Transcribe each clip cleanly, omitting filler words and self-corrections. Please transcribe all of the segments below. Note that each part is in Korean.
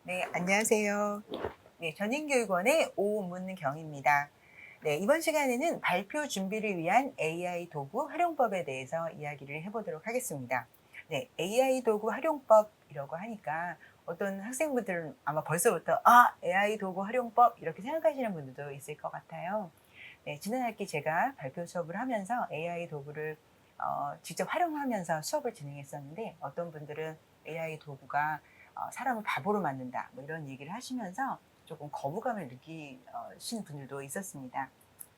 네, 안녕하세요. 네, 전인교육원의 오문경입니다. 네, 이번 시간에는 발표 준비를 위한 AI 도구 활용법에 대해서 이야기를 해보도록 하겠습니다. 네, AI 도구 활용법이라고 하니까 어떤 학생분들은 아마 벌써부터 AI 도구 활용법 이렇게 생각하시는 분들도 있을 것 같아요. 네, 지난 학기 제가 발표 수업을 하면서 AI 도구를 직접 활용하면서 수업을 진행했었는데 어떤 분들은 AI 도구가 사람을 바보로 만든다 뭐 이런 얘기를 하시면서 조금 거부감을 느끼시는 분들도 있었습니다.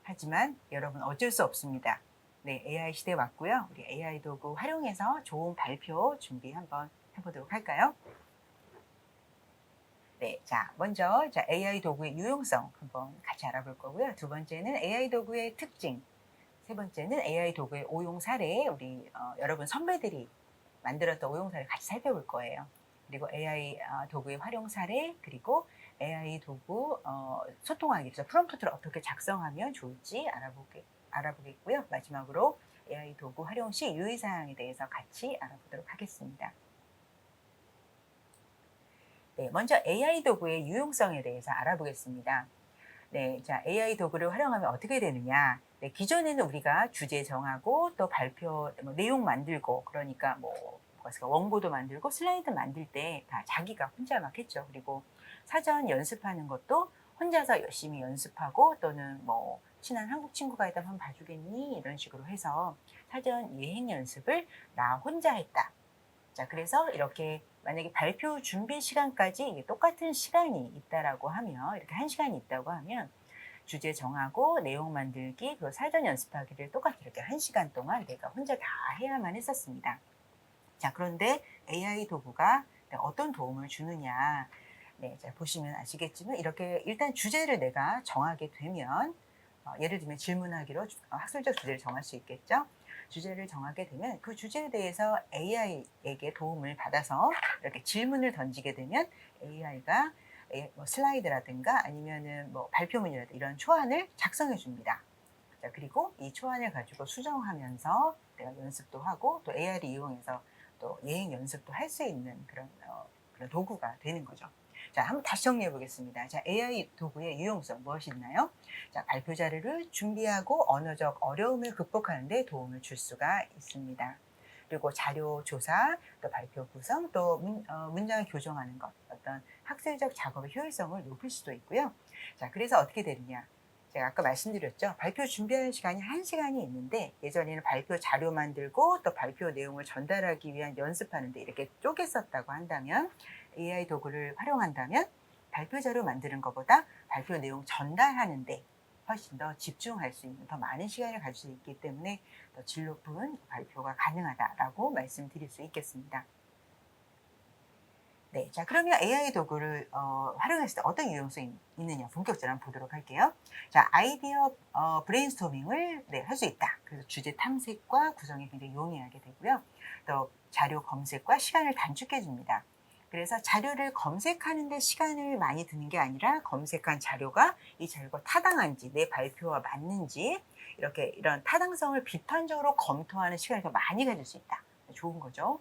하지만 여러분 어쩔 수 없습니다. 네, AI 시대에 왔고요. 우리 AI 도구 활용해서 좋은 발표 준비 한번 해보도록 할까요? 네, 자, 먼저 AI 도구의 유용성 한번 같이 알아볼 거고요. 두 번째는 AI 도구의 특징, 세 번째는 AI 도구의 오용 사례, 우리 여러분 선배들이 만들었던 오용 사례 같이 살펴볼 거예요. 그리고 AI 도구의 활용 사례, 그리고 AI 도구 소통하기 위해서 프롬프트를 어떻게 작성하면 좋을지 알아보겠고요. 마지막으로 AI 도구 활용 시 유의사항에 대해서 같이 알아보도록 하겠습니다. 네, 먼저 AI 도구의 유용성에 대해서 알아보겠습니다. 네, 자, AI 도구를 활용하면 어떻게 되느냐? 네, 기존에는 우리가 주제 정하고 또 발표 뭐 내용 만들고 그러니까 뭐 원고도 만들고 슬라이드 만들 때 다 자기가 혼자 막 했죠. 그리고 사전 연습하는 것도 혼자서 열심히 연습하고 또는 뭐 친한 한국 친구가 있다면 한번 봐주겠니? 이런 식으로 해서 사전 예행 연습을 나 혼자 했다. 자, 그래서 이렇게 만약에 발표 준비 시간까지 이게 똑같은 시간이 있다라고 하면 이렇게 한 시간이 있다고 하면 주제 정하고 내용 만들기 그리고 사전 연습하기를 똑같이 이렇게 한 시간 동안 내가 혼자 다 해야만 했었습니다. 자, 그런데 AI 도구가 어떤 도움을 주느냐. 네, 자, 보시면 아시겠지만 이렇게 일단 주제를 내가 정하게 되면 예를 들면 질문하기로 학술적 주제를 정할 수 있겠죠. 주제를 정하게 되면 그 주제에 대해서 AI에게 도움을 받아서 이렇게 질문을 던지게 되면 AI가 뭐 슬라이드라든가 아니면은 뭐 발표문이라든가 이런 초안을 작성해 줍니다. 자, 그리고 이 초안을 가지고 수정하면서 내가 연습도 하고 또 AI를 이용해서 또 예행 연습도 할 수 있는 그런 도구가 되는 거죠. 자, 한번 다시 정리해 보겠습니다. 자, AI 도구의 유용성 무엇이 있나요? 자, 발표 자료를 준비하고 언어적 어려움을 극복하는 데 도움을 줄 수가 있습니다. 그리고 자료 조사, 또 발표 구성, 또 문장을 교정하는 것, 어떤 학술적 작업의 효율성을 높일 수도 있고요. 자, 그래서 어떻게 되느냐? 제가 아까 말씀드렸죠. 발표 준비하는 시간이 1시간이 있는데 예전에는 발표 자료 만들고 또 발표 내용을 전달하기 위한 연습하는데 이렇게 쪼갰었다고 한다면 AI 도구를 활용한다면 발표 자료 만드는 것보다 발표 내용 전달하는데 훨씬 더 집중할 수 있는 더 많은 시간을 가질 수 있기 때문에 더 질 높은 발표가 가능하다라고 말씀드릴 수 있겠습니다. 네, 자, 그러면 AI 도구를 활용했을 때 어떤 유용성이 있느냐 본격적으로 한번 보도록 할게요. 자, 아이디어 브레인스토밍을 네, 할 수 있다. 그래서 주제 탐색과 구성이 굉장히 용이하게 되고요. 또 자료 검색과 시간을 단축해 줍니다. 그래서 자료를 검색하는데 시간을 많이 드는 게 아니라 검색한 자료가 이 자료가 타당한지 내 발표와 맞는지 이렇게 이런 타당성을 비판적으로 검토하는 시간을 더 많이 가질 수 있다. 좋은 거죠.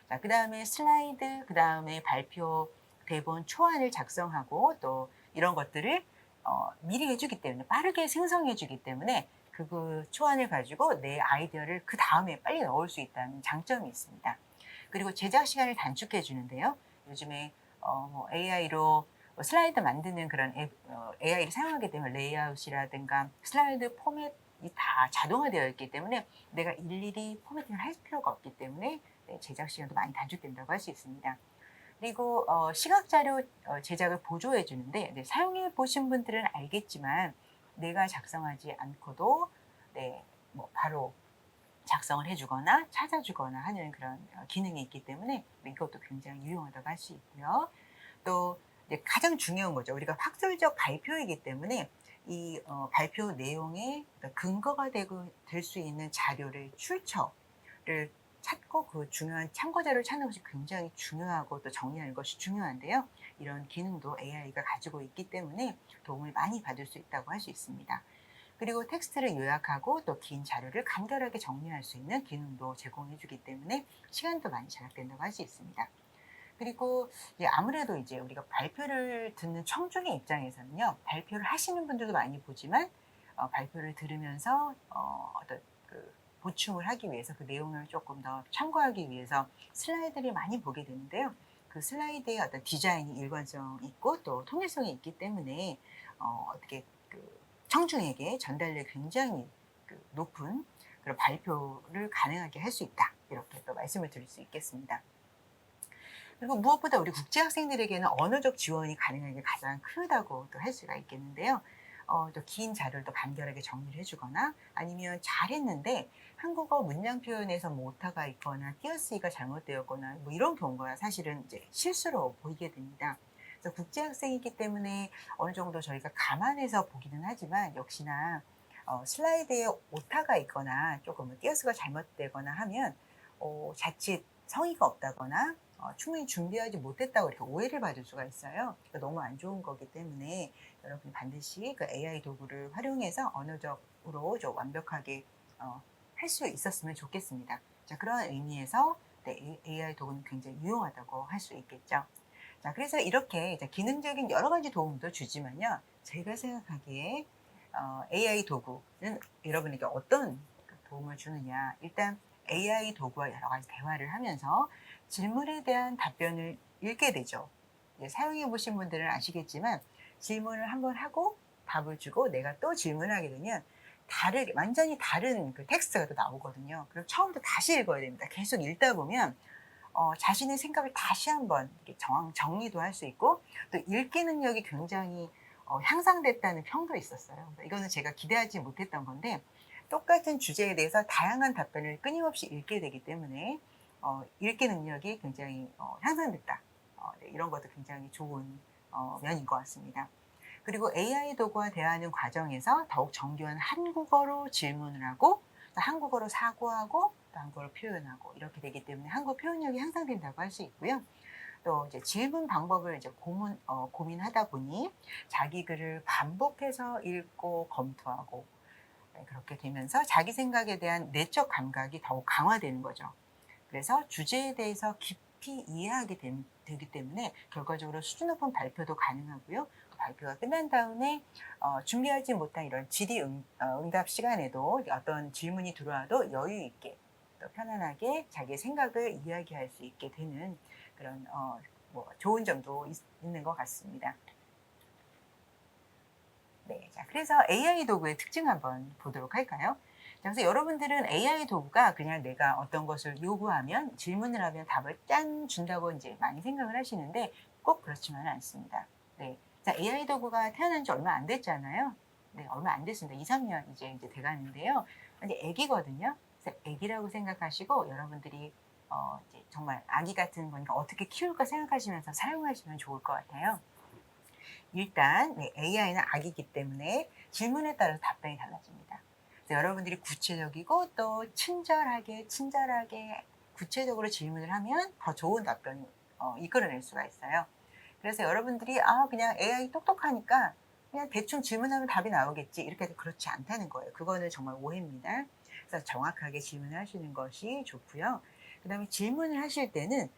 자, 그다음에 슬라이드, 그다음에 발표 대본 초안을 작성하고 또 이런 것들을 미리 해 주기 때문에 빠르게 생성해 주기 때문에 그 초안을 가지고 내 아이디어를 그다음에 빨리 넣을 수 있다는 장점이 있습니다. 그리고 제작 시간을 단축해 주는데요. 요즘에 AI로 슬라이드 만드는 그런 AI를 사용하게 되면 레이아웃이라든가 슬라이드 포맷이 다 자동화되어 있기 때문에 내가 일일이 포매팅을 할 필요가 없기 때문에 네, 제작 시간도 많이 단축된다고 할 수 있습니다. 그리고 시각 자료 제작을 보조해 주는데 네, 사용해 보신 분들은 알겠지만 내가 작성하지 않고도 네, 뭐 바로 작성을 해 주거나 찾아 주거나 하는 그런 기능이 있기 때문에 이것도 굉장히 유용하다고 할 수 있고요. 또 이제 가장 중요한 거죠. 우리가 학술적 발표이기 때문에 이 발표 내용의 근거가 되고 될 수 있는 자료를 출처를 찾고 그 중요한 참고 자료를 찾는 것이 굉장히 중요하고 또 정리하는 것이 중요한데요. 이런 기능도 AI가 가지고 있기 때문에 도움을 많이 받을 수 있다고 할 수 있습니다. 그리고 텍스트를 요약하고 또 긴 자료를 간결하게 정리할 수 있는 기능도 제공해 주기 때문에 시간도 많이 절약된다고 할 수 있습니다. 그리고 이제 아무래도 이제 우리가 발표를 듣는 청중의 입장에서는요. 발표를 하시는 분들도 많이 보지만 발표를 들으면서 어떤 그 보충을 하기 위해서 그 내용을 조금 더 참고하기 위해서 슬라이드를 많이 보게 되는데요. 그 슬라이드의 어떤 디자인이 일관성 있고 또 통일성이 있기 때문에 어떻게 그 청중에게 전달력 굉장히 그 높은 그런 발표를 가능하게 할 수 있다. 이렇게 또 말씀을 드릴 수 있겠습니다. 그리고 무엇보다 우리 국제 학생들에게는 언어적 지원이 가능한 게 가장 크다고 또 할 수가 있겠는데요. 또 긴 자료를 또 간결하게 정리를 해 주거나 아니면 잘했는데 한국어 문장 표현에서 뭐 오타가 있거나 띄어쓰기가 잘못되었거나 뭐 이런 경우가 사실은 이제 실수로 보이게 됩니다. 그래서 국제 학생이기 때문에 어느 정도 저희가 감안해서 보기는 하지만 역시나 슬라이드에 오타가 있거나 조금 뭐 띄어쓰기가 잘못되거나 하면 자칫 성의가 없다거나 충분히 준비하지 못했다고 이렇게 오해를 받을 수가 있어요. 그러니까 너무 안 좋은 거기 때문에 여러분이 반드시 그 AI 도구를 활용해서 언어적으로 좀 완벽하게 할 수 있었으면 좋겠습니다. 자, 그런 의미에서 네, AI 도구는 굉장히 유용하다고 할 수 있겠죠. 자, 그래서 이렇게 이제 기능적인 여러 가지 도움도 주지만요. 제가 생각하기에 AI 도구는 여러분에게 어떤 그 도움을 주느냐. 일단 AI 도구와 여러 가지 대화를 하면서 질문에 대한 답변을 읽게 되죠. 사용해 보신 분들은 아시겠지만 질문을 한번 하고 답을 주고 내가 또 질문하게 되면 다르게 완전히 다른 그 텍스트가 또 나오거든요. 그럼 처음부터 다시 읽어야 됩니다. 계속 읽다 보면 자신의 생각을 다시 한번 이렇게 정리도 할 수 있고 또 읽기 능력이 굉장히 향상됐다는 평도 있었어요. 이거는 제가 기대하지 못했던 건데 똑같은 주제에 대해서 다양한 답변을 끊임없이 읽게 되기 때문에 읽기 능력이 굉장히 향상됐다. 네, 이런 것도 굉장히 좋은 면인 것 같습니다. 그리고 AI 도구와 대화하는 과정에서 더욱 정교한 한국어로 질문을 하고 또 한국어로 사고하고 또 한국어로 표현하고 이렇게 되기 때문에 한국 표현력이 향상된다고 할 수 있고요. 또 이제 질문 방법을 이제 고민하다 보니 자기 글을 반복해서 읽고 검토하고 네, 그렇게 되면서 자기 생각에 대한 내적 감각이 더욱 강화되는 거죠. 그래서 주제에 대해서 깊이 이해하게 되기 때문에 결과적으로 수준 높은 발표도 가능하고요. 발표가 끝난 다음에 준비하지 못한 이런 질의 응답 시간에도 어떤 질문이 들어와도 여유 있게 또 편안하게 자기의 생각을 이야기할 수 있게 되는 그런 뭐 좋은 점도 있는 것 같습니다. 네, 자, 그래서 AI 도구의 특징 한번 보도록 할까요? 자, 그래서 여러분들은 AI 도구가 그냥 내가 어떤 것을 요구하면 질문을 하면 답을 짠 준다고 이제 많이 생각을 하시는데 꼭 그렇지만은 않습니다. 네, 자, AI 도구가 태어난 지 얼마 안 됐잖아요. 네, 얼마 안 됐습니다. 2, 3년 이제 돼가는데요. 근데 애기거든요. 그래서 애기라고 생각하시고 여러분들이 이제 정말 아기 같은 거니까 어떻게 키울까 생각하시면서 사용하시면 좋을 것 같아요. 일단 AI는 악이기 때문에 질문에 따라서 답변이 달라집니다. 그래서 여러분들이 구체적이고 또 친절하게 구체적으로 질문을 하면 더 좋은 답변을 이끌어낼 수가 있어요. 그래서 여러분들이 그냥 AI 똑똑하니까 그냥 대충 질문하면 답이 나오겠지 이렇게 해서 그렇지 않다는 거예요. 그거는 정말 오해입니다. 그래서 정확하게 질문하시는 것이 좋고요. 그다음에 질문을 하실 때는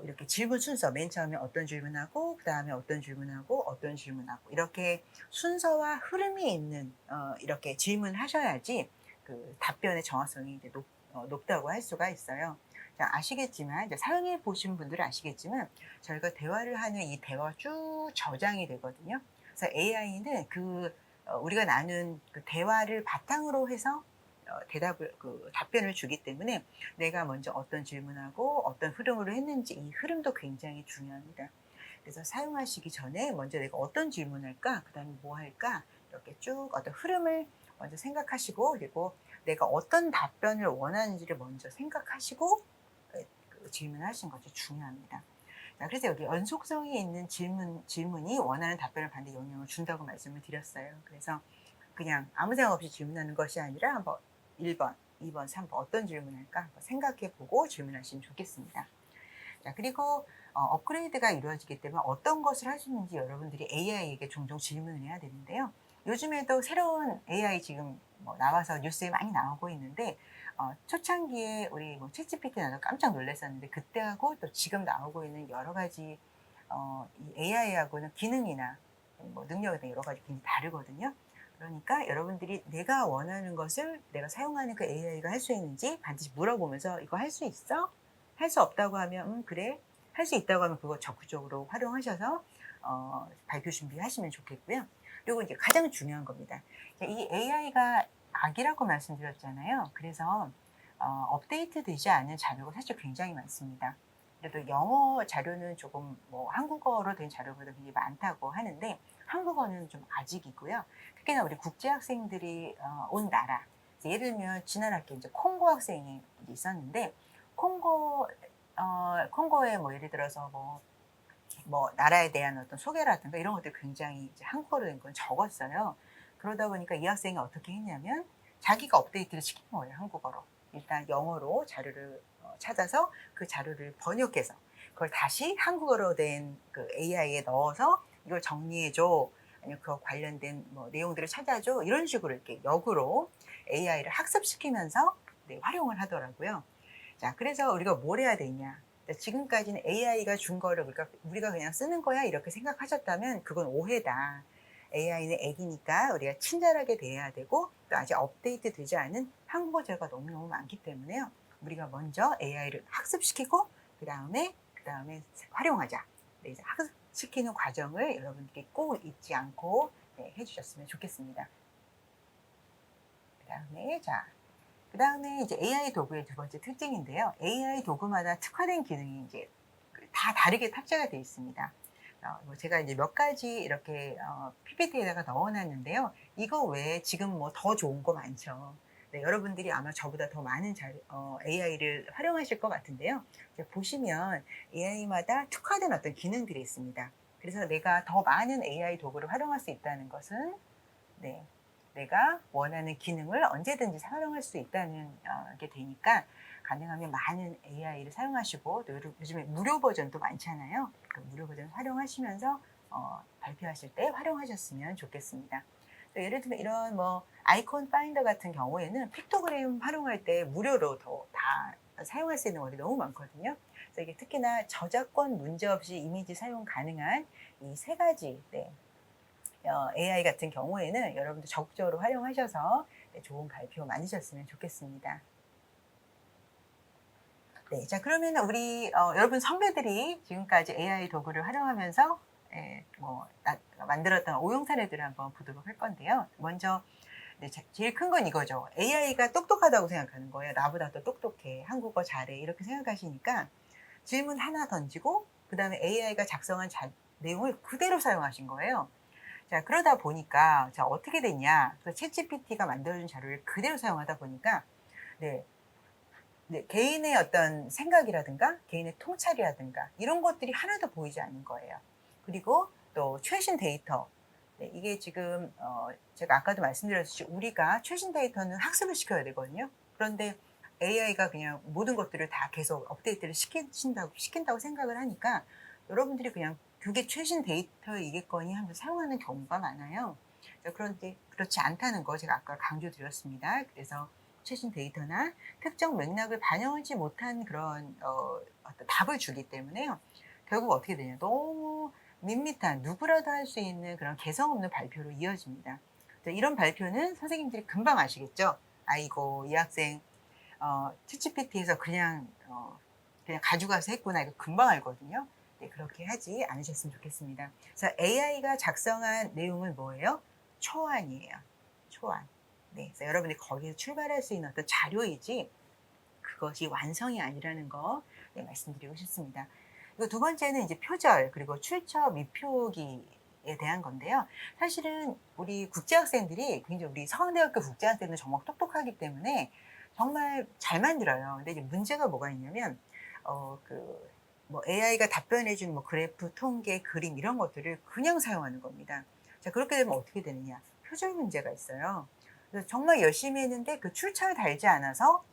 이렇게 질문 순서 맨 처음에 어떤 질문하고 그다음에 어떤 질문하고 어떤 질문하고 이렇게 순서와 흐름이 있는 이렇게 질문하셔야지 그 답변의 정확성이 이제 높다고 할 수가 있어요. 자, 아시겠지만 이제 사용해 보신 분들은 아시겠지만 저희가 대화를 하는 이 대화 쭉 저장이 되거든요. 그래서 AI는 우리가 나눈 그 대화를 바탕으로 해서 답변을 주기 때문에 내가 먼저 어떤 질문하고 어떤 흐름으로 했는지 이 흐름도 굉장히 중요합니다. 그래서 사용하시기 전에 먼저 내가 어떤 질문할까, 그 다음에 뭐 할까, 이렇게 쭉 어떤 흐름을 먼저 생각하시고, 그리고 내가 어떤 답변을 원하는지를 먼저 생각하시고, 질문하시는 것이 중요합니다. 자, 그래서 여기 연속성이 있는 질문이 원하는 답변을 받는 영향을 준다고 말씀을 드렸어요. 그래서 그냥 아무 생각 없이 질문하는 것이 아니라 한번 1번, 2번, 3번 어떤 질문할까 생각해 보고 질문하시면 좋겠습니다. 자, 그리고 업그레이드가 이루어지기 때문에 어떤 것을 할 수 있는지 여러분들이 AI에게 종종 질문을 해야 되는데요. 요즘에도 새로운 AI 지금 뭐 나와서 뉴스에 많이 나오고 있는데 초창기에 우리 뭐 챗GPT 나도 깜짝 놀랐었는데 그때하고 또 지금 나오고 있는 여러 가지 이 AI하고는 기능이나 뭐 능력 등 여러 가지 굉장히 다르거든요. 그러니까 여러분들이 내가 원하는 것을 내가 사용하는 그 AI가 할 수 있는지 반드시 물어보면서 이거 할 수 있어? 할 수 없다고 하면 그래. 할 수 있다고 하면 그거 적극적으로 활용하셔서 발표 준비하시면 좋겠고요. 그리고 이제 가장 중요한 겁니다. 이 AI가 악이라고 말씀드렸잖아요. 그래서 업데이트 되지 않은 자료가 사실 굉장히 많습니다. 그래도 영어 자료는 조금 뭐 한국어로 된 자료보다 굉장히 많다고 하는데 한국어는 좀 아직이고요. 특히나 우리 국제 학생들이 온 나라, 예를 들면 지난 학기 이제 콩고 학생이 있었는데 콩고에 뭐 예를 들어서 뭐 나라에 대한 어떤 소개라든가 이런 것들 굉장히 이제 한국어로 된 건 적었어요. 그러다 보니까 이 학생이 어떻게 했냐면 자기가 업데이트를 시킨 거예요, 한국어로. 일단 영어로 자료를 찾아서 그 자료를 번역해서 그걸 다시 한국어로 된 그 AI에 넣어서 이걸 정리해줘. 아니면 그 관련된 뭐 내용들을 찾아줘. 이런 식으로 이렇게 역으로 AI를 학습시키면서 네, 활용을 하더라고요. 자, 그래서 우리가 뭘 해야 되냐. 지금까지는 AI가 준 거를 우리가 그냥 쓰는 거야 이렇게 생각하셨다면 그건 오해다. AI는 애기니까 우리가 친절하게 대해야 되고 또 아직 업데이트 되지 않은 한국어 자료가 너무너무 많기 때문에요. 우리가 먼저 AI를 학습시키고 그 다음에 활용하자. 네, 이제 학습시키는 과정을 여러분들이 꼭 잊지 않고 네, 해주셨으면 좋겠습니다. 그 다음에 이제 AI 도구의 두 번째 특징인데요. AI 도구마다 특화된 기능이 이제 다 다르게 탑재가 되어 있습니다. 뭐 제가 이제 몇 가지 이렇게 PPT에다가 넣어놨는데요. 이거 외에 지금 뭐 더 좋은 거 많죠. 네, 여러분들이 아마 저보다 더 많은 AI를 활용하실 것 같은데요. 보시면 AI마다 특화된 어떤 기능들이 있습니다. 그래서 내가 더 많은 AI 도구를 활용할 수 있다는 것은 네, 내가 원하는 기능을 언제든지 활용할 수 있다는 게 되니까 가능하면 많은 AI를 사용하시고 또 요즘에 무료 버전도 많잖아요. 그 무료 버전 활용하시면서 발표하실 때 활용하셨으면 좋겠습니다. 또 예를 들면 이런 뭐 아이콘 파인더 같은 경우에는 픽토그램 활용할 때 무료로 다 사용할 수 있는 것이 너무 많거든요. 그래서 이게 특히나 저작권 문제 없이 이미지 사용 가능한 이 세 가지 AI 같은 경우에는 여러분들 적극적으로 활용하셔서 좋은 발표 많으셨으면 좋겠습니다. 네, 자 그러면 우리 여러분 선배들이 지금까지 AI 도구를 활용하면서 만들었던 오용 사례들을 한번 보도록 할 건데요. 먼저 네, 제일 큰 건 이거죠. AI가 똑똑하다고 생각하는 거예요. 나보다 더 똑똑해, 한국어 잘해 이렇게 생각하시니까 질문 하나 던지고 그 다음에 AI가 작성한 내용을 그대로 사용하신 거예요. 자, 그러다 보니까 자 어떻게 됐냐. 챗GPT가 만들어준 자료를 그대로 사용하다 보니까 네, 개인의 어떤 생각이라든가 개인의 통찰이라든가 이런 것들이 하나도 보이지 않는 거예요. 그리고 또 최신 데이터. 네, 이게 지금 제가 아까도 말씀드렸듯이 우리가 최신 데이터는 학습을 시켜야 되거든요. 그런데 AI가 그냥 모든 것들을 다 계속 업데이트를 시킨다고 생각을 하니까 여러분들이 그냥 그게 최신 데이터이겠거니 하면서 사용하는 경우가 많아요. 그런데 그렇지 않다는 거 제가 아까 강조드렸습니다. 그래서 최신 데이터나 특정 맥락을 반영하지 못한 그런 어떤 답을 주기 때문에요. 결국 어떻게 되냐. 너무 밋밋한 누구라도 할 수 있는 그런 개성 없는 발표로 이어집니다. 이런 발표는 선생님들이 금방 아시겠죠? 아이고 이 학생 챗GPT에서 그냥 가져가서 했구나 이거 금방 알거든요. 네, 그렇게 하지 않으셨으면 좋겠습니다. 그래서 AI가 작성한 내용은 뭐예요? 초안이에요. 초안. 네, 그래서 여러분이 거기서 출발할 수 있는 어떤 자료이지 그것이 완성이 아니라는 거 네, 말씀드리고 싶습니다. 그리고 두 번째는 이제 표절 그리고 출처 미표기에 대한 건데요. 사실은 우리 국제학생들이 굉장히 우리 서강대학교 국제학생들은 정말 똑똑하기 때문에 정말 잘 만들어요. 근데 이제 문제가 뭐가 있냐면 뭐 AI가 답변해주는 뭐 그래프, 통계, 그림 이런 것들을 그냥 사용하는 겁니다. 자 그렇게 되면 어떻게 되느냐? 표절 문제가 있어요. 그래서 정말 열심히 했는데 그 출처를 달지 않아서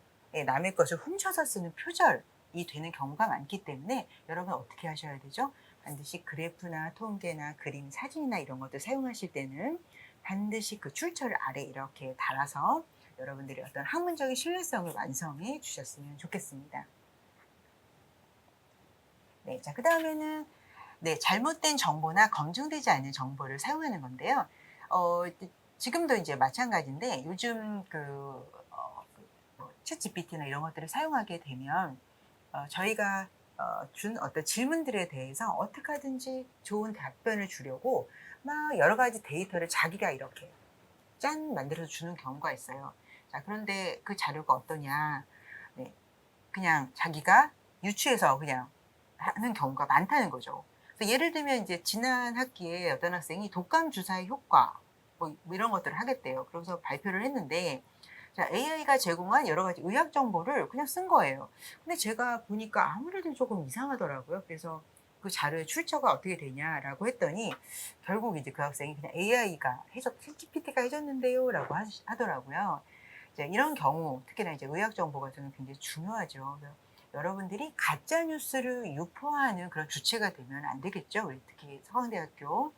남의 것을 훔쳐서 쓰는 표절이 되는 경우가 많기 때문에 여러분 어떻게 하셔야 되죠? 반드시 그래프나 통계나 그림, 사진이나 이런 것들 사용하실 때는 반드시 그 출처를 아래 이렇게 달아서 여러분들이 어떤 학문적인 신뢰성을 완성해 주셨으면 좋겠습니다. 네, 자, 그 다음에는 네, 잘못된 정보나 검증되지 않은 정보를 사용하는 건데요. 지금도 이제 마찬가지인데 요즘 뭐 챗GPT나 이런 것들을 사용하게 되면 저희가 준 어떤 질문들에 대해서 어떻게 하든지 좋은 답변을 주려고 막 여러 가지 데이터를 자기가 이렇게 짠 만들어서 주는 경우가 있어요. 자, 그런데 그 자료가 어떠냐? 네, 그냥 자기가 유추해서 그냥 하는 경우가 많다는 거죠. 그래서 예를 들면 이제 지난 학기에 어떤 학생이 독감 주사의 효과 뭐 이런 것들을 하겠대요. 그러면서 발표를 했는데 자, AI가 제공한 여러 가지 의학 정보를 그냥 쓴 거예요. 근데 제가 보니까 아무래도 조금 이상하더라고요. 그래서 그 자료의 출처가 어떻게 되냐라고 했더니 결국 이제 그 학생이 그냥 AI가 해줬, ChatGPT가 해줬는데요라고 하더라고요. 이제 이런 경우 특히나 이제 의학 정보가 저는 굉장히 중요하죠. 그래서 여러분들이 가짜 뉴스를 유포하는 그런 주체가 되면 안 되겠죠. 우리 특히 서강대학교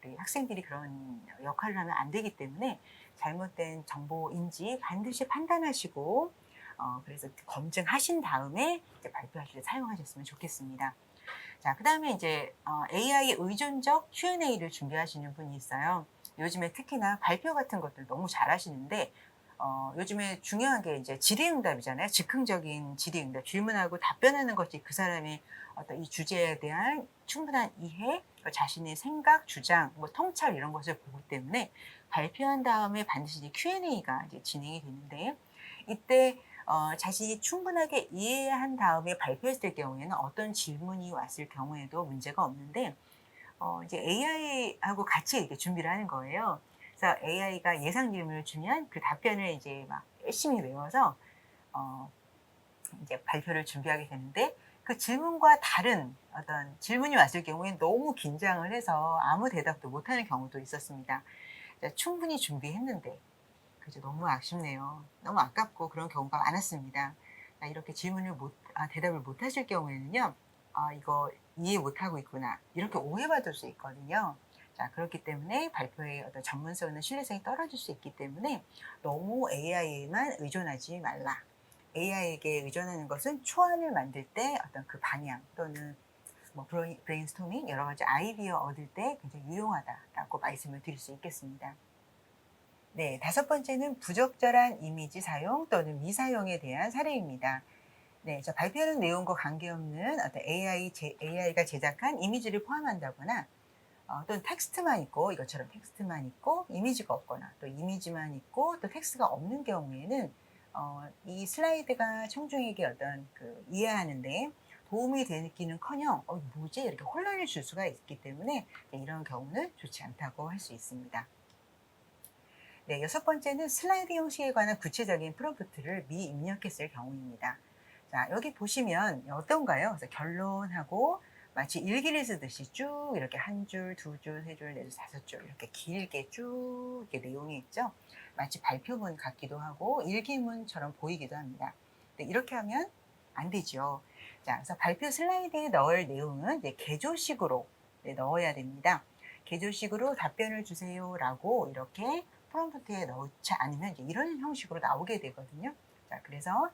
우리 학생들이 그런 역할을 하면 안 되기 때문에 잘못된 정보인지 반드시 판단하시고 그래서 검증하신 다음에 이제 발표하실 때 사용하셨으면 좋겠습니다. 자, 그다음에 이제 AI 의존적 Q&A를 준비하시는 분이 있어요. 요즘에 특히나 발표 같은 것들 너무 잘하시는데 요즘에 중요한 게 이제 질의응답이잖아요. 즉흥적인 질의응답, 질문하고 답변하는 것이 그 사람의 어떤 이 주제에 대한 충분한 이해, 자신의 생각, 주장, 뭐 통찰 이런 것을 보기 때문에 발표한 다음에 반드시 이제 Q&A가 이제 진행이 되는데 이때 자신이 충분하게 이해한 다음에 발표했을 경우에는 어떤 질문이 왔을 경우에도 문제가 없는데 이제 AI하고 같이 이렇게 준비를 하는 거예요. 그래서 AI가 예상 질문을 주면 그 답변을 이제 막 열심히 외워서 어 이제 발표를 준비하게 되는데 그 질문과 다른 어떤 질문이 왔을 경우에 너무 긴장을 해서 아무 대답도 못하는 경우도 있었습니다. 충분히 준비했는데 그죠. 너무 아쉽네요. 너무 아깝고 그런 경우가 많았습니다. 이렇게 대답을 못 하실 경우에는요. '아 이거 이해 못하고 있구나.' 이렇게 오해받을 수 있거든요. 자, 그렇기 때문에 발표의 어떤 전문성이나 신뢰성이 떨어질 수 있기 때문에 너무 AI에만 의존하지 말라. AI에게 의존하는 것은 초안을 만들 때 어떤 그 방향 또는 뭐 브레인스토밍 여러 가지 아이디어 얻을 때 굉장히 유용하다라고 말씀을 드릴 수 있겠습니다. 네, 다섯 번째는 부적절한 이미지 사용 또는 미사용에 대한 사례입니다. 네, 발표하는 내용과 관계없는 어떤 AI가 제작한 이미지를 포함한다거나 또는 텍스트만 있고 이것처럼 tek스트만 있고 이미지가 없거나 또 이미지만 있고 또 텍스트가 없는 경우에는 이 슬라이드가 청중에게 어떤 이해하는데 도움이 되기는커녕 뭐지 이렇게 혼란을 줄 수가 있기 때문에 이런 경우는 좋지 않다고 할 수 있습니다. 네, 여섯 번째는 슬라이드 형식에 관한 구체적인 프롬프트를 미입력했을 경우입니다. 자, 여기 보시면 어떤가요? 그래서 결론하고 마치 일기를 쓰듯이 쭉 이렇게 한 줄, 두 줄, 세 줄, 네 줄, 다섯 줄 이렇게 길게 쭉 이렇게 내용이 있죠. 마치 발표문 같기도 하고 일기문처럼 보이기도 합니다. 네, 이렇게 하면 안 되죠. 자, 그래서 발표 슬라이드에 넣을 내용은 이제 개조식으로 넣어야 됩니다. 개조식으로 답변을 주세요라고 이렇게 프롬프트에 넣지 않으면 이제 이런 형식으로 나오게 되거든요. 자, 그래서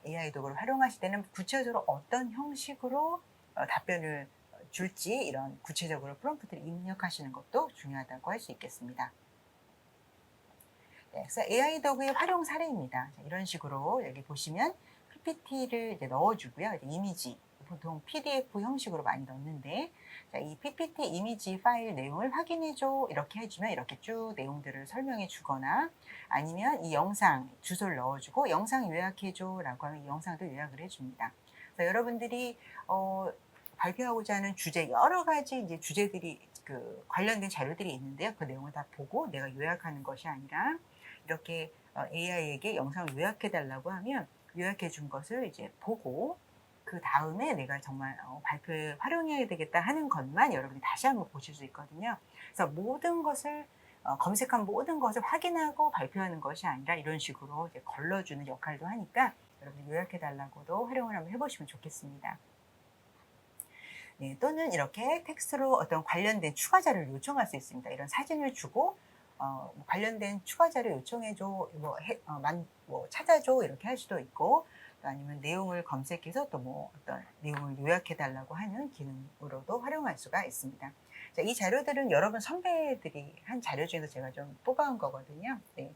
AI 도구를 활용하실 때는 구체적으로 어떤 형식으로 답변을 줄지 이런 구체적으로 프롬프트를 입력하시는 것도 중요하다고 할 수 있겠습니다. 네, 그래서 AI 도구의 활용 사례입니다. 자, 이런 식으로 여기 보시면 PPT를 이제 넣어주고요. 이제 이미지 보통 PDF 형식으로 많이 넣는데 자, 이 PPT 이미지 파일 내용을 확인해줘 이렇게 해주면 이렇게 쭉 내용들을 설명해 주거나 아니면 이 영상 주소를 넣어주고 영상 요약해줘라고 하면 이 영상도 요약을 해줍니다. 그래서 여러분들이 발표하고자 하는 주제 여러 가지 이제 주제들이 관련된 자료들이 있는데요. 그 내용을 다 보고 내가 요약하는 것이 아니라 이렇게 AI에게 영상을 요약해 달라고 하면 요약해 준 것을 이제 보고 그 다음에 내가 정말 발표에 활용해야 되겠다 하는 것만 여러분이 다시 한번 보실 수 있거든요. 그래서 모든 것을 검색한 모든 것을 확인하고 발표하는 것이 아니라 이런 식으로 이제 걸러주는 역할도 하니까 여러분이 요약해 달라고도 활용을 한번 해보시면 좋겠습니다. 네, 또는 이렇게 텍스트로 어떤 관련된 추가 자료를 요청할 수 있습니다. 이런 사진을 주고 뭐 관련된 추가 자료 요청해줘, 뭐 찾아줘 이렇게 할 수도 있고, 또 아니면 내용을 검색해서 또 뭐 어떤 내용을 요약해 달라고 하는 기능으로도 활용할 수가 있습니다. 자, 이 자료들은 여러분 선배들이 한 자료 중에서 제가 좀 뽑아온 거거든요. 네.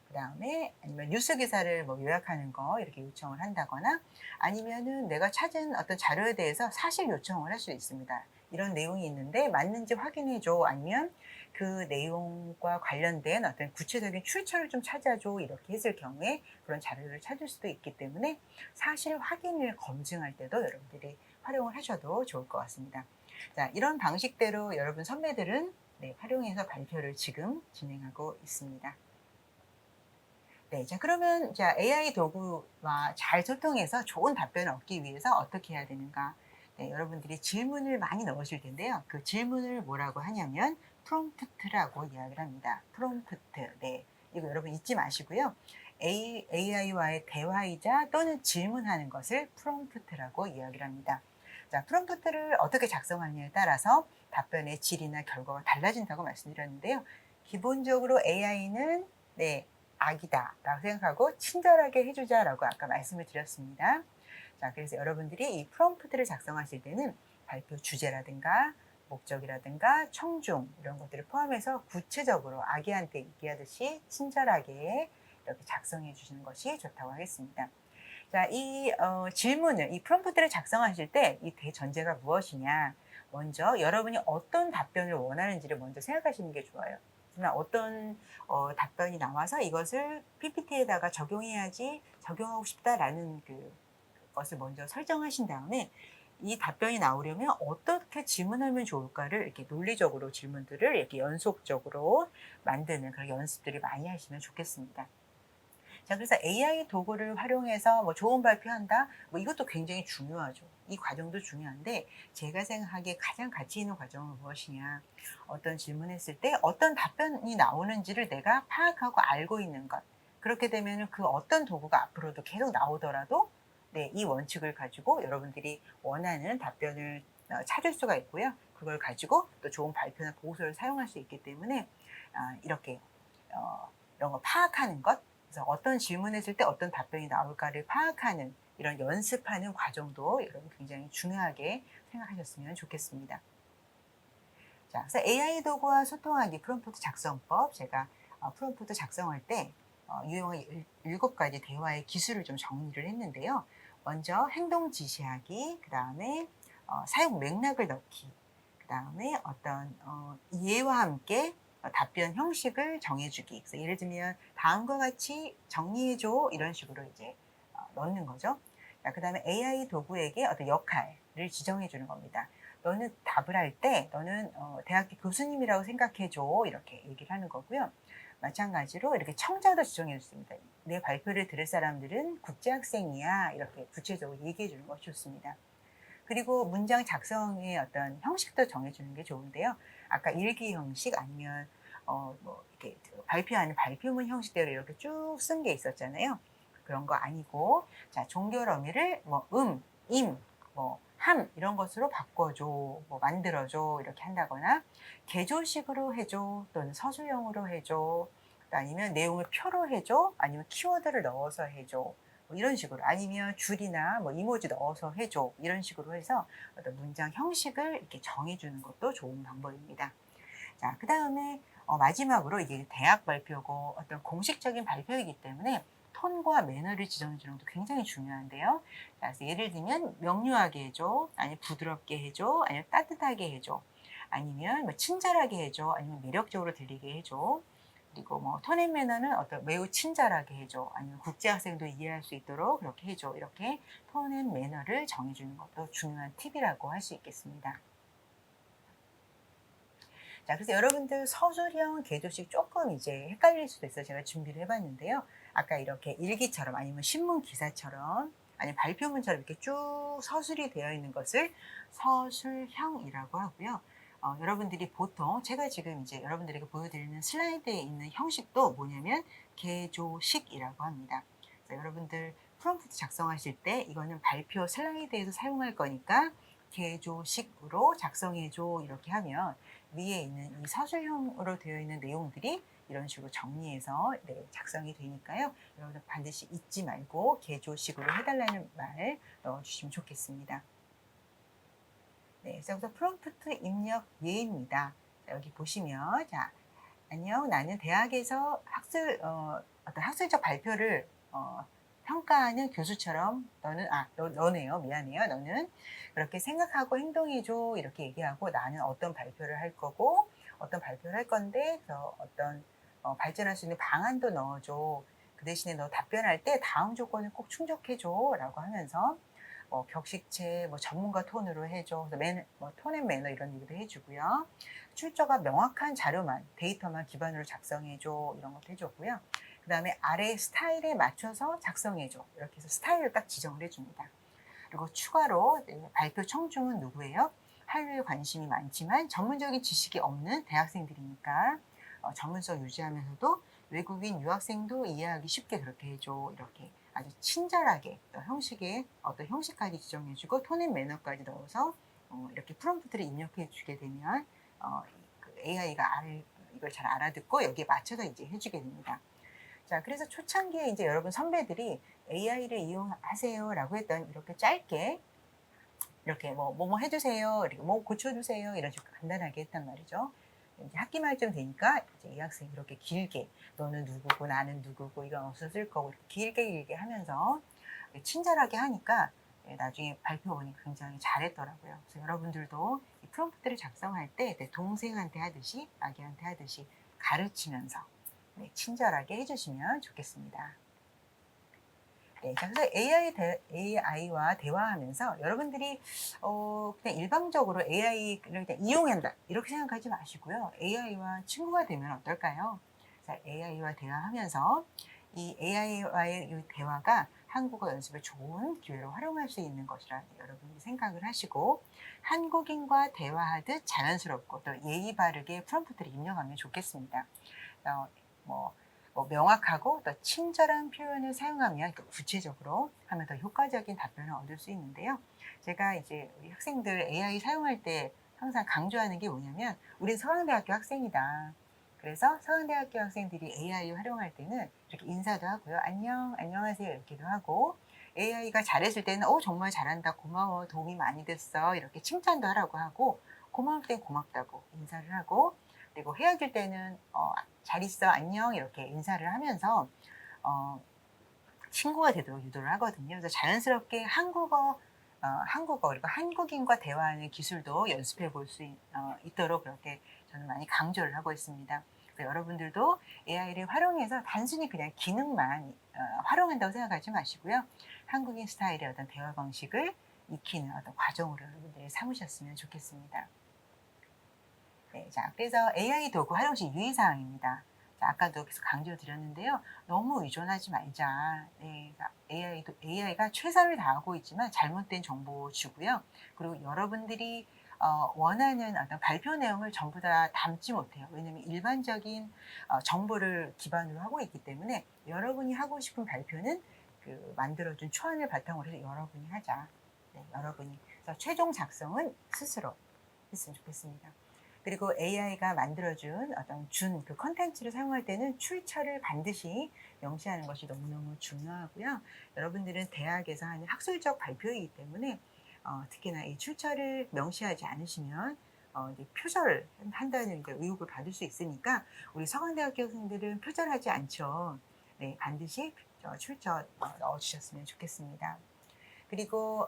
그다음에 아니면 뉴스 기사를 뭐 요약하는 거 이렇게 요청을 한다거나, 아니면은 내가 찾은 어떤 자료에 대해서 사실 요청을 할 수 있습니다. 이런 내용이 있는데 맞는지 확인해 줘. 아니면 그 내용과 관련된 어떤 구체적인 출처를 좀 찾아줘. 이렇게 했을 경우에 그런 자료를 찾을 수도 있기 때문에 사실 확인을 검증할 때도 여러분들이 활용을 하셔도 좋을 것 같습니다. 자, 이런 방식대로 여러분 선배들은 네, 활용해서 발표를 지금 진행하고 있습니다. 네, 자, 그러면 자, AI 도구와 잘 소통해서 좋은 답변을 얻기 위해서 어떻게 해야 되는가? 네, 여러분들이 질문을 많이 넣으실 텐데요. 그 질문을 뭐라고 하냐면 프롬프트라고 이야기를 합니다. 프롬프트. 네, 이거 여러분 잊지 마시고요. AI와의 대화이자 또는 질문하는 것을 프롬프트라고 이야기를 합니다. 자, 프롬프트를 어떻게 작성하느냐에 따라서 답변의 질이나 결과가 달라진다고 말씀드렸는데요. 기본적으로 AI는 네, 악이다 라고 생각하고 친절하게 해주자라고 아까 말씀을 드렸습니다. 자, 그래서 여러분들이 이 프롬프트를 작성하실 때는 발표 주제라든가 목적이라든가 청중 이런 것들을 포함해서 구체적으로 아기한테 얘기하듯이 친절하게 이렇게 작성해 주시는 것이 좋다고 하겠습니다. 자, 이 질문을, 이 프롬프트를 작성하실 때 이 대전제가 무엇이냐? 먼저 여러분이 어떤 답변을 원하는지를 먼저 생각하시는 게 좋아요. 어떤 답변이 나와서 이것을 PPT에다가 적용해야지, 적용하고 싶다라는 것을 먼저 설정하신 다음에 이 답변이 나오려면 어떻게 질문하면 좋을까를 이렇게 논리적으로 질문들을 이렇게 연속적으로 만드는 그런 연습들을 많이 하시면 좋겠습니다. 자, 그래서 AI 도구를 활용해서 뭐 좋은 발표한다? 뭐 이것도 굉장히 중요하죠. 이 과정도 중요한데 제가 생각하기에 가장 가치 있는 과정은 무엇이냐? 어떤 질문했을 때 어떤 답변이 나오는지를 내가 파악하고 알고 있는 것. 그렇게 되면 그 어떤 도구가 앞으로도 계속 나오더라도 네, 이 원칙을 가지고 여러분들이 원하는 답변을 찾을 수가 있고요. 그걸 가지고 또 좋은 발표나 보고서를 사용할 수 있기 때문에 이렇게 이런 거 파악하는 것, 그래서 어떤 질문했을 때 어떤 답변이 나올까를 파악하는 이런 연습하는 과정도 여러분 굉장히 중요하게 생각하셨으면 좋겠습니다. 자, 그래서 AI 도구와 소통하기 프롬프트 작성법, 제가 프롬프트 작성할 때 유용한 7가지 대화의 기술을 좀 정리를 했는데요. 먼저 행동 지시하기, 그 다음에 사용 맥락을 넣기, 그 다음에 어떤 이해와 함께 답변 형식을 정해주기. 그래서 예를 들면 다음과 같이 정리해줘 이런 식으로 이제 넣는 거죠. 그 다음에 AI 도구에게 어떤 역할을 지정해 주는 겁니다. 너는 답을 할 때 너는 대학교 교수님이라고 생각해줘 이렇게 얘기를 하는 거고요. 마찬가지로 이렇게 청자도 지정해 줬습니다. 내 발표를 들을 사람들은 국제학생이야 이렇게 구체적으로 얘기해 주는 것이 좋습니다. 그리고 문장 작성의 어떤 형식도 정해주는 게 좋은데요. 아까 일기 형식 아니면 뭐 이렇게 발표하는 발표문 형식대로 이렇게 쭉 쓴 게 있었잖아요. 그런 거 아니고, 자, 종결 어미를 뭐 임, 뭐 함 이런 것으로 바꿔줘, 뭐 만들어줘 이렇게 한다거나 개조식으로 해줘 또는 서술형으로 해줘, 또 아니면 내용을 표로 해줘 아니면 키워드를 넣어서 해줘. 뭐 이런 식으로 아니면 줄이나 뭐 이모지 넣어서 해줘 이런 식으로 해서 어떤 문장 형식을 이렇게 정해주는 것도 좋은 방법입니다. 자, 그 다음에 마지막으로 이게 대학 발표고 어떤 공식적인 발표이기 때문에 톤과 매너를 지정해 주는 것도 굉장히 중요한데요. 자, 그래서 예를 들면 명료하게 해줘, 아니면 부드럽게 해줘, 아니면 따뜻하게 해줘, 아니면 뭐 친절하게 해줘, 아니면 매력적으로 들리게 해줘. 그리고 뭐 톤앤 매너는 어떤 매우 친절하게 해줘, 아니면 국제학생도 이해할 수 있도록 그렇게 해줘. 이렇게 톤앤 매너를 정해주는 것도 중요한 팁이라고 할 수 있겠습니다. 자, 그래서 여러분들 서술형, 개조식 조금 이제 헷갈릴 수도 있어요. 제가 준비를 해봤는데요. 아까 이렇게 일기처럼 아니면 신문 기사처럼 아니면 발표문처럼 이렇게 쭉 서술이 되어 있는 것을 서술형이라고 하고요. 여러분들이 보통 제가 지금 이제 여러분들에게 보여드리는 슬라이드에 있는 형식도 뭐냐면 개조식이라고 합니다. 그래서 여러분들 프롬프트 작성하실 때 이거는 발표 슬라이드에서 사용할 거니까 개조식으로 작성해줘 이렇게 하면 위에 있는 이 서술형으로 되어 있는 내용들이 이런 식으로 정리해서 작성이 되니까요. 여러분 반드시 잊지 말고 개조식으로 해달라는 말 넣어주시면 좋겠습니다. 네, 그래서 프롬프트 입력 예입니다. 여기 보시면 자, 안녕. 나는 대학에서 어떤 학술적 발표를 평가하는 교수처럼 너네요. 미안해요. 너는 그렇게 생각하고 행동해줘. 이렇게 얘기하고 나는 어떤 발표를 할 거고 어떤 발표를 할 건데 어떤 발전할 수 있는 방안도 넣어줘. 그 대신에 너 답변할 때 다음 조건을 꼭 충족해줘. 라고 하면서 격식체, 전문가 톤으로 해줘. 톤 앤 매너 이런 얘기도 해주고요. 출처가 명확한 자료만, 데이터만 기반으로 작성해줘. 이런 것도 해줬고요. 그 다음에 아래 스타일에 맞춰서 작성해줘. 이렇게 해서 스타일을 딱 지정을 해줍니다. 그리고 추가로 발표 청중은 누구예요? 한류에 관심이 많지만 전문적인 지식이 없는 대학생들이니까 전문성 유지하면서도 외국인 유학생도 이해하기 쉽게 그렇게 해줘. 이렇게 아주 친절하게 형식에 어떤 형식까지 지정해주고 톤앤 매너까지 넣어서 이렇게 프롬프트를 입력해 주게 되면 AI가 이걸 잘 알아듣고 여기에 맞춰서 이제 해주게 됩니다. 자, 그래서 초창기에 이제 여러분 선배들이 AI를 이용하세요라고 했던 이렇게 짧게 이렇게 뭐 해주세요, 이렇게 뭐 고쳐주세요 이런 식으로 간단하게 했단 말이죠. 이제 학기 말쯤 되니까 이제 이 학생이 이렇게 길게 너는 누구고 나는 누구고 이건 어디서 쓸 거고 이렇게 길게 하면서 친절하게 하니까 나중에 발표원이 굉장히 잘했더라고요. 그래서 여러분들도 이 프롬프트를 작성할 때 내 동생한테 하듯이 아기한테 하듯이 가르치면서 친절하게 해주시면 좋겠습니다. 네, 그래서 AI와 대화하면서 여러분들이 그냥 일방적으로 AI를 그냥 이용한다 이렇게 생각하지 마시고요. AI와 친구가 되면 어떨까요? 자, AI와 대화하면서 이 AI와의 이 대화가 한국어 연습에 좋은 기회로 활용할 수 있는 것이라 여러분이 생각을 하시고 한국인과 대화하듯 자연스럽고 또 예의 바르게 프롬프트를 입력하면 좋겠습니다. 명확하고 또 친절한 표현을 사용하면 구체적으로 하면 더 효과적인 답변을 얻을 수 있는데요. 제가 이제 우리 학생들 AI 사용할 때 항상 강조하는 게 뭐냐면 우린 서강대학교 학생이다. 그래서 서강대학교 학생들이 AI 활용할 때는 이렇게 인사도 하고요. 안녕하세요 이렇게도 하고 AI가 잘했을 때는 정말 잘한다, 고마워, 도움이 많이 됐어 이렇게 칭찬도 하라고 하고 고마울 땐 고맙다고 인사를 하고 그리고 헤어질 때는 잘 있어, 안녕 이렇게 인사를 하면서 친구가 되도록 유도를 하거든요. 그래서 자연스럽게 한국어 그리고 한국인과 대화하는 기술도 연습해 볼 수 있도록 그렇게 저는 많이 강조를 하고 있습니다. 그래서 여러분들도 AI를 활용해서 단순히 그냥 기능만 활용한다고 생각하지 마시고요. 한국인 스타일의 어떤 대화 방식을 익히는 어떤 과정으로 여러분들이 삼으셨으면 좋겠습니다. 네, 자, 그래서 AI 도구 활용 시 유의사항입니다. 자, 아까도 계속 강조드렸는데요. 너무 의존하지 말자. 네, AI가 최선을 다하고 있지만 잘못된 정보 주고요. 그리고 여러분들이 원하는 어떤 발표 내용을 전부 다 담지 못해요. 왜냐하면 일반적인 정보를 기반으로 하고 있기 때문에 여러분이 하고 싶은 발표는 그 만들어준 초안을 바탕으로 해서 여러분이 하자. 네, 여러분이. 그래서 최종 작성은 스스로 했으면 좋겠습니다. 그리고 AI가 만들어준 어떤 그 컨텐츠를 사용할 때는 출처를 반드시 명시하는 것이 너무너무 중요하고요. 여러분들은 대학에서 하는 학술적 발표이기 때문에 특히나 이 출처를 명시하지 않으시면 이제 표절한다는 의혹을 받을 수 있으니까 우리 서강대학교 학생들은 표절하지 않죠. 네, 반드시 출처 넣어주셨으면 좋겠습니다. 그리고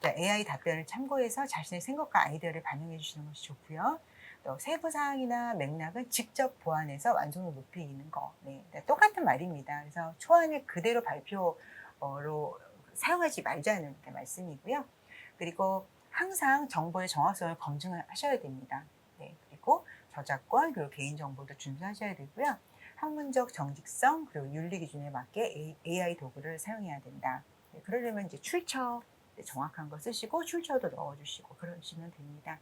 AI 답변을 참고해서 자신의 생각과 아이디어를 반영해 주시는 것이 좋고요. 또 세부 사항이나 맥락은 직접 보완해서 완성도 높이는 거. 네, 똑같은 말입니다. 그래서 초안을 그대로 발표로 사용하지 말자는 말씀이고요. 그리고 항상 정보의 정확성을 검증하셔야 됩니다. 네, 그리고 저작권 그리고 개인정보도 준수하셔야 되고요. 학문적 정직성 그리고 윤리 기준에 맞게 AI 도구를 사용해야 된다. 네, 그러려면 이제 출처 정확한 거 쓰시고 출처도 넣어주시고 그러시면 됩니다.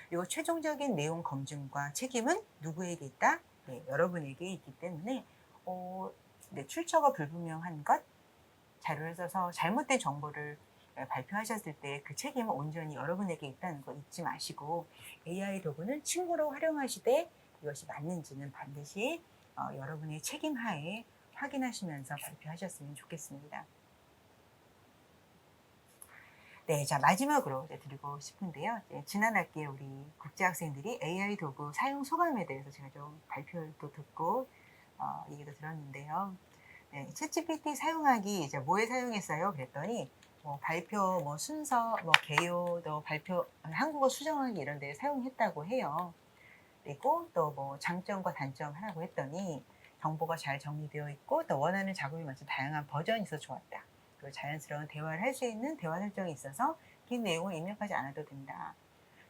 그리고 최종적인 내용 검증과 책임은 누구에게 있다? 네, 여러분에게 있기 때문에 출처가 불분명한 것, 자료를 써서 잘못된 정보를 발표하셨을 때 그 책임은 온전히 여러분에게 있다는 거 잊지 마시고 AI 도구는 친구로 활용하시되 이것이 맞는지는 반드시 여러분의 책임 하에 확인하시면서 발표하셨으면 좋겠습니다. 네, 자 마지막으로 이제 드리고 싶은데요. 이제 지난 학기에 우리 국제 학생들이 AI 도구 사용 소감에 대해서 제가 좀 발표도 듣고 얘기도 들었는데요. 네, 챗GPT 사용하기 이제 뭐에 사용했어요? 그랬더니 뭐 발표, 뭐 순서, 뭐 개요, 또 발표 한국어 수정하기 이런 데 사용했다고 해요. 그리고 또 뭐 장점과 단점 하라고 했더니 정보가 잘 정리되어 있고 또 원하는 작업에 맞춘 다양한 버전이 있어 좋았다. 그리고 자연스러운 대화를 할 수 있는 대화 설정이 있어서 긴 내용을 입력하지 않아도 된다.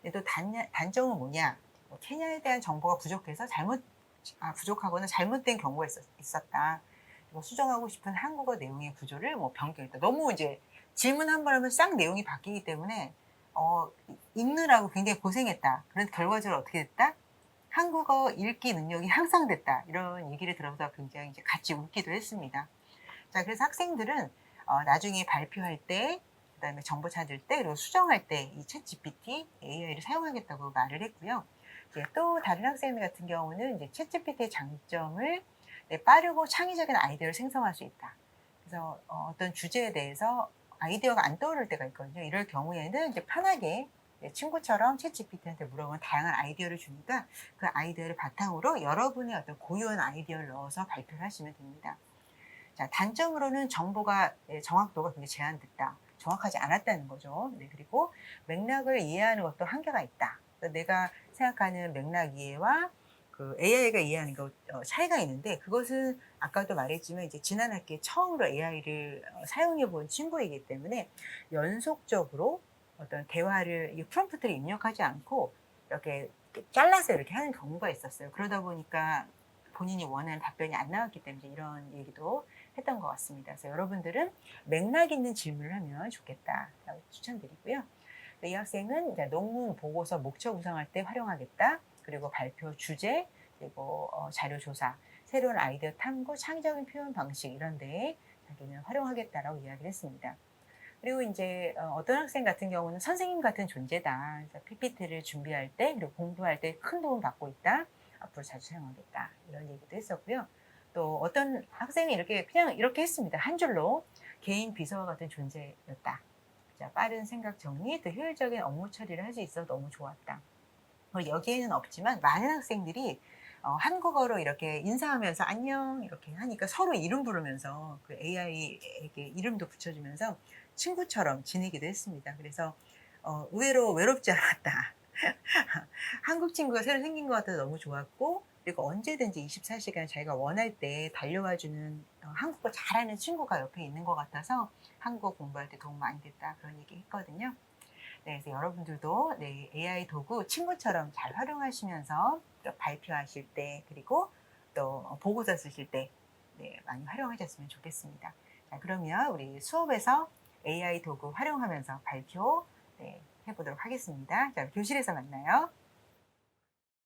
근데 또 단점은 뭐냐? 뭐 케냐에 대한 정보가 부족해서 부족하거나 잘못된 경우가 있었다. 뭐 수정하고 싶은 한국어 내용의 구조를 뭐 변경했다. 너무 이제 질문 한 번 하면 싹 내용이 바뀌기 때문에 읽느라고 굉장히 고생했다. 그래서 결과적으로 어떻게 됐다? 한국어 읽기 능력이 향상됐다. 이런 얘기를 들어서 굉장히 이제 같이 웃기도 했습니다. 자, 그래서 학생들은 나중에 발표할 때, 그다음에 정보 찾을 때, 그리고 수정할 때 이 챗 GPT, AI를 사용하겠다고 말을 했고요. 이제 또 다른 학생들 같은 경우는 이제 챗 GPT의 장점을 빠르고 창의적인 아이디어를 생성할 수 있다. 그래서 어떤 주제에 대해서 아이디어가 안 떠오를 때가 있거든요. 이럴 경우에는 이제 편하게 친구처럼 챗 GPT한테 물어보면 다양한 아이디어를 주니까 그 아이디어를 바탕으로 여러분의 어떤 고유한 아이디어를 넣어서 발표를 하시면 됩니다. 자, 단점으로는 정보가 정확도가 굉장히 제한됐다. 정확하지 않았다는 거죠. 네, 그리고 맥락을 이해하는 것도 한계가 있다. 내가 생각하는 맥락 이해와 그 AI가 이해하는 것 차이가 있는데 그것은 아까도 말했지만 이제 지난 학기에 처음으로 AI를 사용해 본 친구이기 때문에 연속적으로 어떤 대화를 이 프롬프트를 입력하지 않고 이렇게 잘라서 이렇게 하는 경우가 있었어요. 그러다 보니까 본인이 원하는 답변이 안 나왔기 때문에 이런 얘기도 했던 것 같습니다. 그래서 여러분들은 맥락 있는 질문을 하면 좋겠다라고 추천드리고요. 이 학생은 이제 논문 보고서 목차 구성할 때 활용하겠다. 그리고 발표 주제, 그리고 자료 조사, 새로운 아이디어 탐구, 창의적인 표현 방식 이런 데에 자기는 활용하겠다라고 이야기를 했습니다. 그리고 이제 어떤 학생 같은 경우는 선생님 같은 존재다. 그래서 PPT를 준비할 때 그리고 공부할 때 큰 도움 받고 있다. 앞으로 자주 사용하겠다. 이런 얘기도 했었고요. 또 어떤 학생이 이렇게 그냥 이렇게 했습니다. 한 줄로 개인 비서와 같은 존재였다. 자, 빠른 생각 정리, 또 효율적인 업무 처리를 할 수 있어 너무 좋았다. 여기에는 없지만 많은 학생들이 한국어로 이렇게 인사하면서 안녕 이렇게 하니까 서로 이름 부르면서 그 AI에게 이름도 붙여주면서 친구처럼 지내기도 했습니다. 그래서 의외로 외롭지 않았다. 한국 친구가 새로 생긴 것 같아서 너무 좋았고 그리고 언제든지 24시간 자기가 원할 때 달려와주는 한국어 잘하는 친구가 옆에 있는 것 같아서 한국어 공부할 때 도움 많이 됐다 그런 얘기 했거든요. 네, 그래서 여러분들도 네, AI 도구 친구처럼 잘 활용하시면서 또 발표하실 때 그리고 또 보고서 쓰실 때 네, 많이 활용하셨으면 좋겠습니다. 자, 그러면 우리 수업에서 AI 도구 활용하면서 발표 네, 해보도록 하겠습니다. 자, 교실에서 만나요.